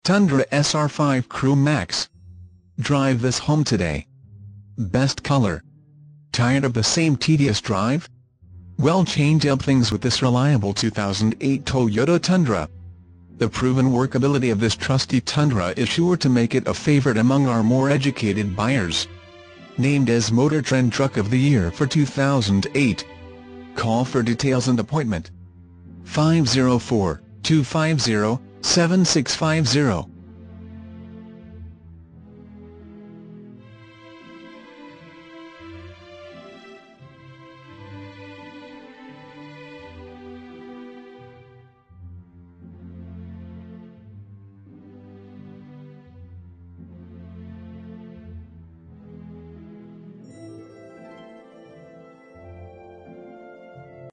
Tundra SR5 Crew Max. Drive this home today. Best color. Tired of the same tedious drive? Well, change up things with this reliable 2008 Toyota Tundra. The proven workability of this trusty Tundra is sure to make it a favorite among our more educated buyers. Named as Motor Trend Truck of the Year for 2008. Call for details and appointment. 504-250-7650.